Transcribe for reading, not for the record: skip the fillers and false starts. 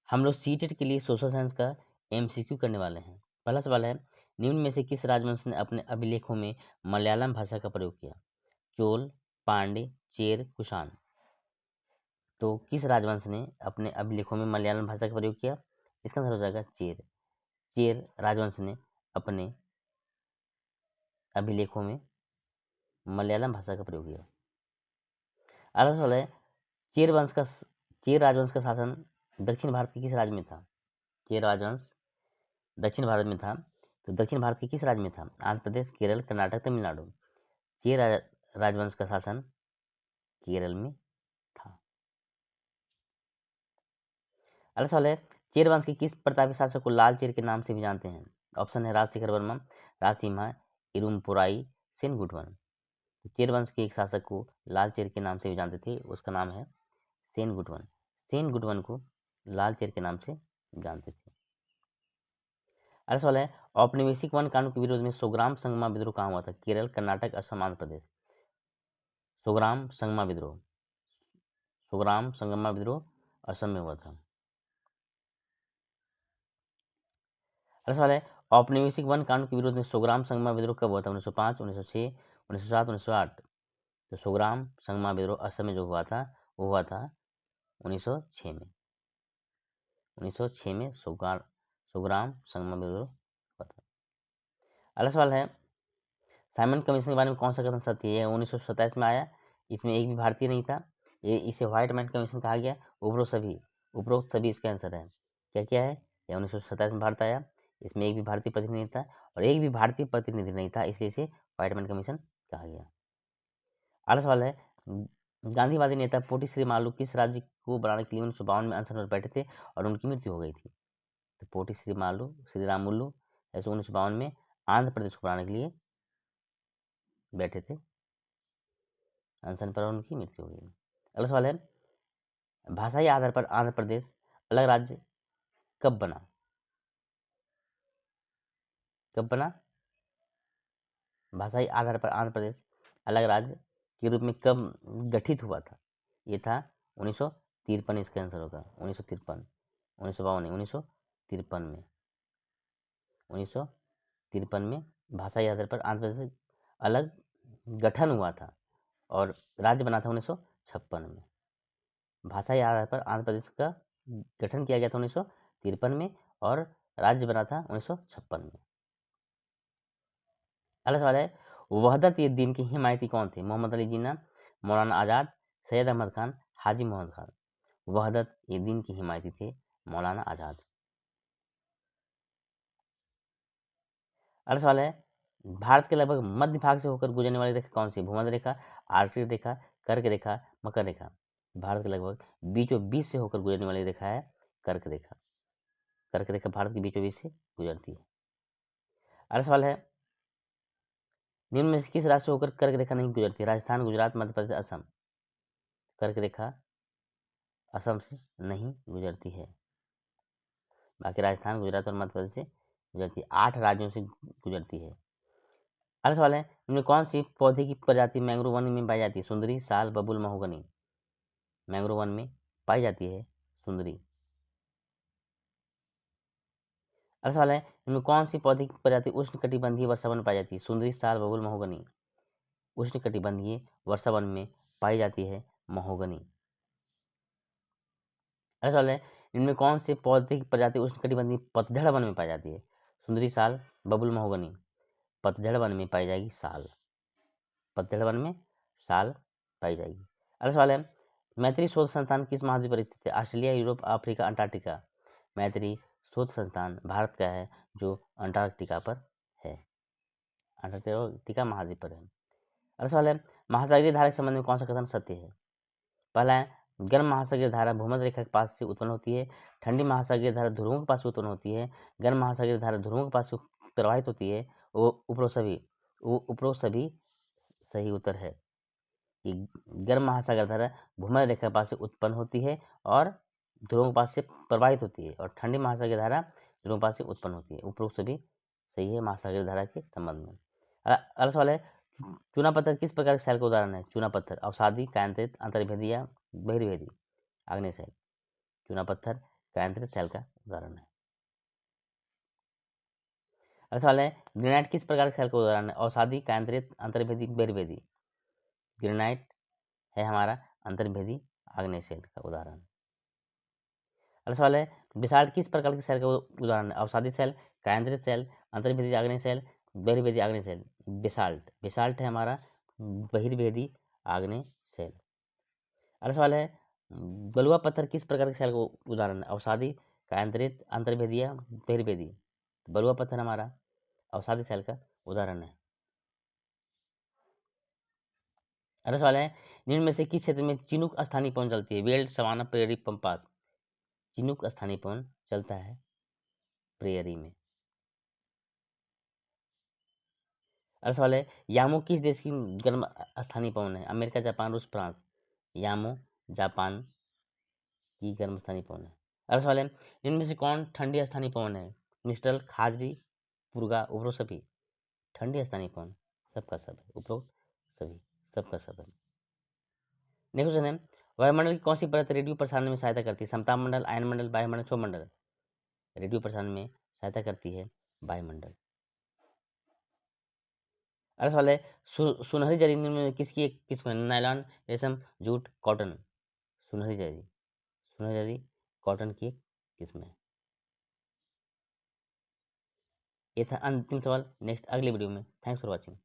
हम लोग सीटेट के लिए सोशल साइंस का एमसीक्यू करने वाले हैं। पहला सवाल है, निम्न में से किस राजवंश ने अपने अभिलेखों में मलयालम भाषा का प्रयोग किया? चोल, पांड्य, चेर, कुषाण। तो किस राजवंश ने अपने अभिलेखों में मलयालम भाषा का प्रयोग किया? इसका आंसर हो जाएगा चेर। चेर राजवंश ने अपने अभिलेखों में मलयालम भाषा का प्रयोग किया। अगला सवाल है, चेर राजवंश का शासन दक्षिण भारत के किस राज्य में था? चेर राजवंश दक्षिण भारत में था, तो दक्षिण भारत के किस राज्य में था? आंध्र प्रदेश, केरल, कर्नाटक, तमिलनाडु। चेर राजवंश का शासन केरल में था। अगला सवाल है, चेर वंश के किस प्रतापी शासक को लाल चेर के नाम से भी जानते हैं? ऑप्शन है राजशेखर वर्मा, राजसिम्हा, इरुम्पोराई, सेनगुटवन। चेर वंश के एक शासक को लाल चेर के नाम से भी जानते थे, उसका नाम है सेनगुटवन। सेनगुटवन को लाल चेर के नाम से जानते थे। अगला सवाल है, औपनिवेशिक वन कानून के विरोध में सोग्राम संगमा विद्रोह कहाँ हुआ था? केरल, कर्नाटक, असम, आंध्र प्रदेश। सोग्राम संगमा विद्रोह असम में हुआ था। अगला सवाल है, औपनिवेशिक वन कानून के विरोध में सोग्राम संगमा विद्रोह कब हुआ था? 1905, 1906, 1907, 1908। तो सोग्राम संगमा विद्रोह असम में जो हुआ था वो हुआ था 1906 में। 1906 में सोग्राम संगमा विद्रोह हुआ था। अगला सवाल है, साइमन कमीशन के बारे में कौन सा कथन सत्य है? 1927 में आया, इसमें एक भी भारतीय नहीं था, इसे व्हाइट मैन कमीशन कहा गया। उपरोक्त सभी इसका आंसर है। क्या क्या है? यह 1927 में भारत आया, इसमें एक भी भारतीय प्रतिनिधि नहीं था और एक भी भारतीय प्रतिनिधि नहीं था, इसलिए इसे व्हाइट मैन कमीशन कहा गया। अगला सवाल है, गांधीवादी नेता पोटी श्रीमालू किस राज्य को बनाने के लिए 1952 में अनशन पर बैठे थे और उनकी मृत्यु हो गई थी? तो पोटी श्रीरामुलू ऐसे 1952 में आंध्र प्रदेश को बनाने के लिए बैठे थे, अनशन पर उनकी मृत्यु हो गई। अगला सवाल है, भाषाई आधार पर आंध्र प्रदेश अलग राज्य कब बना? भाषाई आधार पर आंध्र प्रदेश अलग राज्य के रूप में कब गठित हुआ था? ये था 1953, इसका आंसर होगा 1953, 1952, 1953 में। 1953 में भाषाई आधार पर आंध्र प्रदेश अलग गठन हुआ था और राज्य बना था 1956 में। भाषाई आधार पर आंध्र प्रदेश का गठन किया गया था 1953 में और राज्य बना था 1956 में। अगला सवाल है, वहदत ये दिन के हिमायती कौन थे? मोहम्मद अली जिन्ना, मौलाना आज़ाद, सैयद अहमद खान, हाजी मोहम्मद खान। वहदत ये दिन के हिमायती थे मौलाना आज़ाद। अगला सवाल है, भारत के लगभग मध्य भाग से होकर गुजरने वाली रेखा कौन सी? भूमध्य रेखा, आर्कटिक रेखा, कर्क रेखा, मकर रेखा। भारत के लगभग बीचों बीच से होकर गुजरने वाली रेखा है कर्क रेखा। कर्क रेखा भारत के बीचों बीच से गुजरती है। अगला सवाल है, निम्न में से किस राज्य से होकर कर्क रेखा नहीं गुजरती? राजस्थान, गुजरात, मध्य प्रदेश, असम। कर्क रेखा असम से नहीं गुजरती है, बाकी राजस्थान, गुजरात और मध्य प्रदेश से गुजरती है। 8 राज्यों से गुजरती है। अगला सवाल है, इनमें कौन सी पौधे की प्रजाति मैंग्रोव वन में पाई जाती है? सुंदरी, साल, बबूल, महोगनी। मैंग्रोव वन में पाई जाती है सुंदरी। अगला सवाल है, इनमें कौन सी पौधे की प्रजाति उष्ण कटिबंधीय वर्षावन में पाई जाती है? सुंदरी, साल, बबूल, महोगनी। उष्ण कटिबंधीय वर्षावन में पाई जाती है महोगनी। अगला सवाल है, इनमें कौन से पौधे की प्रजाति उष्ण कटिबंधीय पतझड़ वन में पाई जाती है? सुंदरी, साल, बबूल, महोगनी। पतझड़ वन में पाई जाएगी साल। पतझड़ वन में साल पाई जाएगी। अगला सवाल है, मैत्री शोध संस्थान किस महाद्वीप पर स्थित है? Australia, Europe, Africa, Antarctica. मैत्री शोध संस्थान भारत का है जो अंटार्कटिका पर है, अंटार्कटिका महाद्वीप पर है। अगला सवाल है, महासागरीय धारा के संबंध में कौन सा कथन सत्य है? पहला है, गर्म महासागरीय धारा भूमध्य रेखा के पास से उत्पन्न होती है। ठंडी महासागरीय धारा ध्रुवों के पास से उत्पन्न होती है। गर्म महासागरीय धारा ध्रुवों के पास से प्रवाहित होती है। वो उपरोक्त सभी सही उत्तर है कि गर्म महासागर धारा भूमध्य रेखा के पास से उत्पन्न होती है और ध्रुवों के पास से प्रवाहित होती है और ठंडी महासागर धारा ध्रुवों के पास से उत्पन्न होती है। उपरोक्त सभी सही है महासागरीय धारा के संबंध में। अगला सवाल है, चूना पत्थर किस प्रकार के शैल का उदाहरण है? चूना पत्थर अवसादी, कायांतरित, अंतर्भेदी या बहिर्भेदी? आग्नेय शैल। चूना पत्थर कायांतरित सेल का उदाहरण है। अगला सवाल है, ग्रेनाइट किस प्रकार के सेल का उदाहरण है? अवसादी, कायांतरित, अंतर्भेदी, बहिर्भेदी। ग्रेनाइट है हमारा अंतर्भेदी आग्नेय सेल का उदाहरण। अगला सवाल है, बेसाल्ट किस प्रकार के सेल का उदाहरण है? अवसादी सेल, कायांतरित सेल, अंतर्भेदी आग्नेय सेल, बहिर्भेदी आग्नेय सेल। बेसाल्ट है हमारा बहिर्भेदी आग्नेय सेल। अगला सवाल है, बलुआ पत्थर किस प्रकार के सेल का उदाहरण है? अवसादी, कायांतरित, अंतर्भेदी या बहिर्भेदी। बलुआ पत्थर हमारा अवसादी सेल का उदाहरण है। अगला सवाल है, निम्न में से किस क्षेत्र में चिनूक स्थानीय पवन चलती है? Veld, savanna, prairie, pampas. Chinook स्थानीय पवन चलता है प्रेयरी में। अगला सवाल है, यामो किस देश की गर्म स्थानीय पवन है? अमेरिका, जापान, रूस, फ्रांस। यामो जापान की गर्म स्थानीय पवन है। अगला सवाल है, इनमें से कौन ठंडी स्थानीय पवन है? मिस्टल, खाजरी, पुरगा, उपरोक्त सभी। ठंडी स्थानीय पवन सबका सब है, उपरोक्त सभी सबका सब है। नेक्स्ट क्वेश्चन है, वायुमंडल की कौन सी परत रेडियो प्रसारण में सहायता करती है? समताप मंडल, आयन मंडल, वायुमंडल, क्षोभमंडल। रेडियो प्रसारण में सहायता करती है वायुमंडल। अगला सवाल है, सुनहरी जरी निम्न में किसकी एक किस्म है? नायलॉन, रेशम, जूट, कॉटन। सुनहरी जरी कॉटन की एक किस्म है। ये था अंतिम सवाल। नेक्स्ट अगले वीडियो में। Thanks for watching.